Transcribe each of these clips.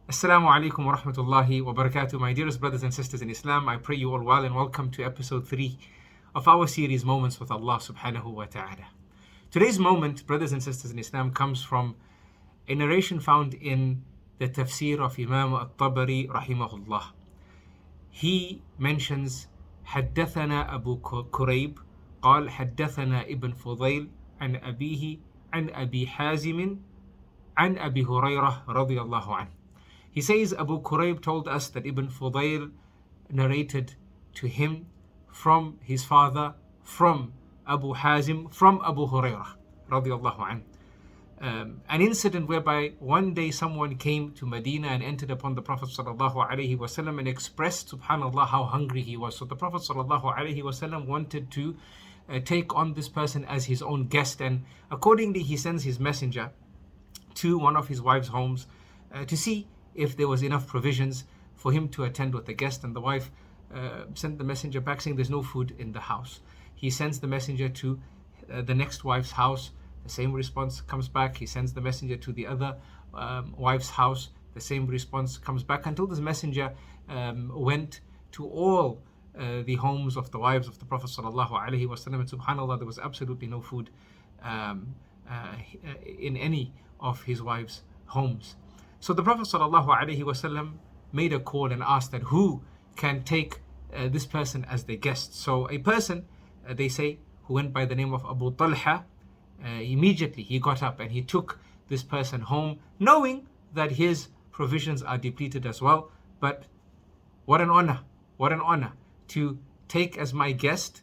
Assalamu alaikum wa rahmatullahi wa barakatuh. My dearest brothers and sisters in Islam, I pray you all well and welcome to episode 3 of our series Moments with Allah subhanahu wa ta'ala. Today's moment, brothers and sisters in Islam, comes from a narration found in the tafsir of Imam 𝒉 rahimahullah. He mentions حدثنا أبو كريب قال حدثنا ابن فضيل عن أبيه عن أبي حازم عن أبي هريرة رضي الله عنه. He says Abu Quraib told us that Ibn Fudayl narrated to him from his father, from Abu Hazim, from Abu Hurairah radiallahu anh. An incident whereby one day someone came to Medina and entered upon the Prophet sallallahu alaihi wasallam and expressed, subhanallah, how hungry he was. So the Prophet sallallahu alaihi wasallam wanted to take on this person as his own guest, and accordingly he sends his messenger to one of his wife's homes to see if there was enough provisions for him to attend with the guest. And the wife sent the messenger back saying there's no food in the house. He sends the messenger to the next wife's house. The same response comes back. He sends the messenger to the other wife's house. The same response comes back, until this messenger went to all the homes of the wives of the Prophet sallallahu alaihi wasallam. And subhanallah, there was absolutely no food in any of his wives' homes. So the Prophet ﷺ made a call and asked that who can take this person as their guest. So a person, they say, who went by the name of Abu Talha, immediately he got up and he took this person home, knowing that his provisions are depleted as well. But what an honor to take as my guest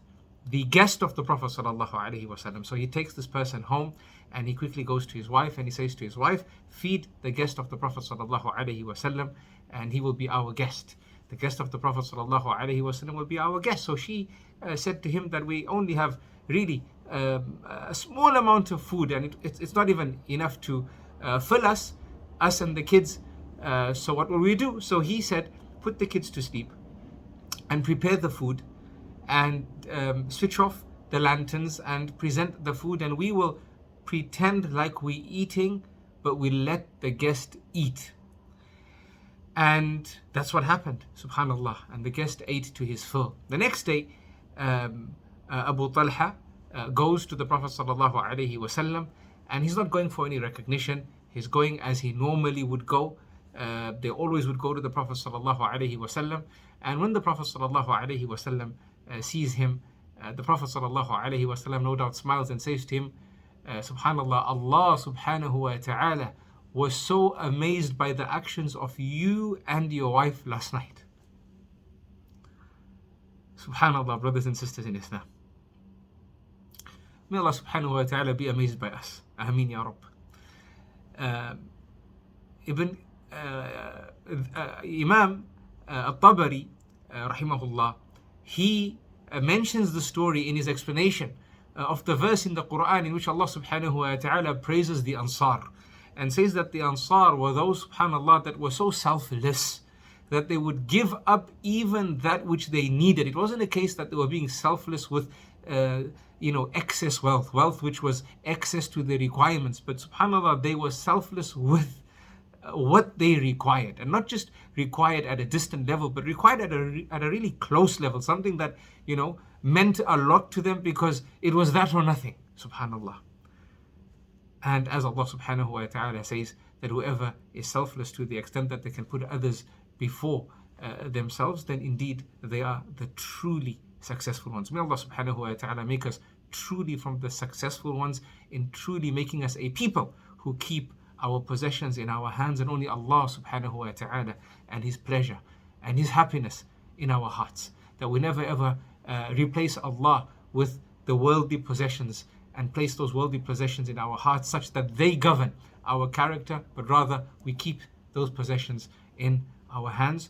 the guest of the Prophet ﷺ. So he takes this person home and he quickly goes to his wife and he says to his wife, feed the guest of the Prophet ﷺ and he will be our guest. The guest of the Prophet ﷺ will be our guest. So she said to him that we only have really a small amount of food, and it's not even enough to fill us and the kids. So what will we do? So he said, put the kids to sleep and prepare the food and switch off the lanterns and present the food, and we will pretend like we're eating, but we let the guest eat. And that's what happened, subhanallah, and the guest ate to his fill. The next day, Abu Talha goes to the Prophet sallallahu alaihi wasallam, and he's not going for any recognition. He's going as he normally would go. They always would go to the Prophet sallallahu alaihi wasallam, and when the Prophet sallallahu alaihi wasallam sees him, the Prophet sallallahu alaihi wasallam no doubt smiles and says to him, subhanallah, Allah subhanahu wa ta'ala was so amazed by the actions of you and your wife last night. Subhanallah, brothers and sisters in Islam. May Allah subhanahu wa ta'ala be amazed by us. Ameen ya Rabb. Imam 𝒉 rahimahullah, he mentions the story in his explanation of the verse in the Qur'an in which Allah subhanahu wa ta'ala praises the Ansar and says that the Ansar were those, subhanallah, that were so selfless that they would give up even that which they needed. It wasn't a case that they were being selfless with excess wealth which was excess to their requirements, but subhanallah, they were selfless with what they required, and not just required at a distant level, but required at a really close level, something that meant a lot to them because it was that or nothing, subhanallah. And as Allah subhanahu wa ta'ala says, that whoever is selfless to the extent that they can put others before themselves, then indeed they are the truly successful ones. May Allah subhanahu wa ta'ala make us truly from the successful ones, in truly making us a people who keep our possessions in our hands, and only Allah subhanahu wa ta'ala and His pleasure and His happiness in our hearts. That we never ever replace Allah with the worldly possessions and place those worldly possessions in our hearts such that they govern our character, but rather we keep those possessions in our hands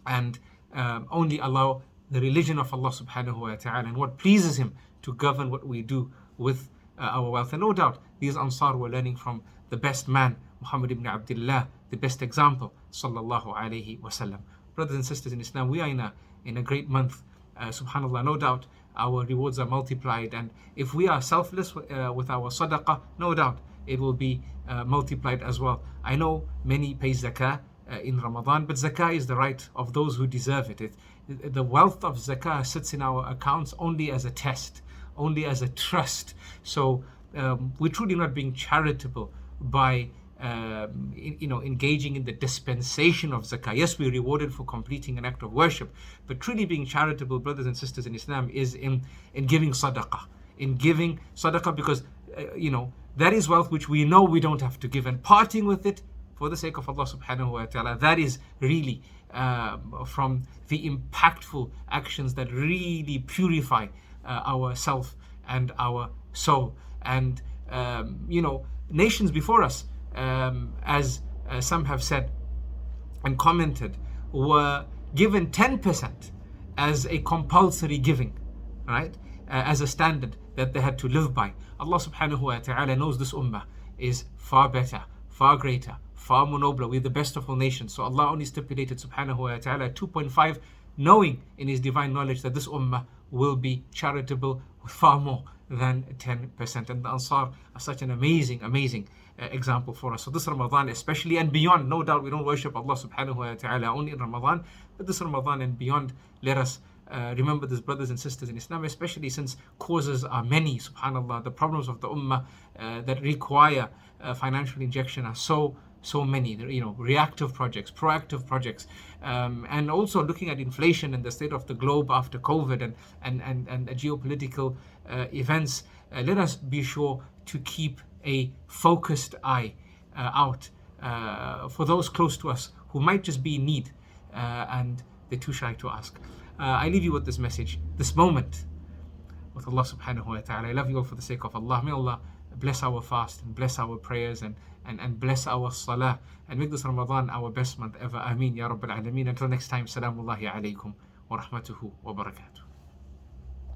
and only allow the religion of Allah subhanahu wa ta'ala and what pleases Him to govern what we do with our wealth. And no doubt these Ansar were learning from the best man, Muhammad ibn Abdullah, the best example, sallallahu alaihi wasallam. Brothers and sisters in Islam, we are in a great month, subhanallah. No doubt our rewards are multiplied, and if we are selfless with our sadaqah, no doubt it will be multiplied as well. I know many pay zakah in Ramadan. But zakah is the right of those who deserve it. The wealth of zakah sits in our accounts only as a test, only as a trust. So we're truly not being charitable by engaging in the dispensation of zakah. Yes, we're rewarded for completing an act of worship, but truly being charitable, brothers and sisters in Islam, is in giving sadaqah. In giving sadaqah, because that is wealth which we know we don't have to give, and parting with it for the sake of Allah subhanahu wa ta'ala, that is really from the impactful actions that really purify our self and our soul. And nations before us, as some have said and commented, were given 10% as a compulsory giving, right? As a standard that they had to live by. Allah subhanahu wa ta'ala knows this ummah is far better, far greater, far more nobler. We're the best of all nations. So Allah only stipulated subhanahu wa ta'ala 2.5, knowing in His divine knowledge that this ummah will be charitable with far more than 10%. And the Ansar are such an amazing example for us. So this Ramadan especially and beyond, no doubt we don't worship Allah subhanahu wa ta'ala only in Ramadan, but this Ramadan and beyond, let us remember this, brothers and sisters in Islam, especially since causes are many, subhanallah. The problems of the ummah that require financial injection are so many. Reactive projects, proactive projects, and also looking at inflation and the state of the globe after COVID and geopolitical events. Let us be sure to keep a focused eye out for those close to us who might just be in need and they're too shy to ask. I leave you with this message, this moment with Allah subhanahu wa ta'ala. I love you all for the sake of Allah. May Allah bless our fast and bless our prayers and bless our salah and make this Ramadan our best month ever. Ameen ya Rabbal Alameen. Until next time, Salamullahi alaykum wa rahmatuhu wa barakatuh.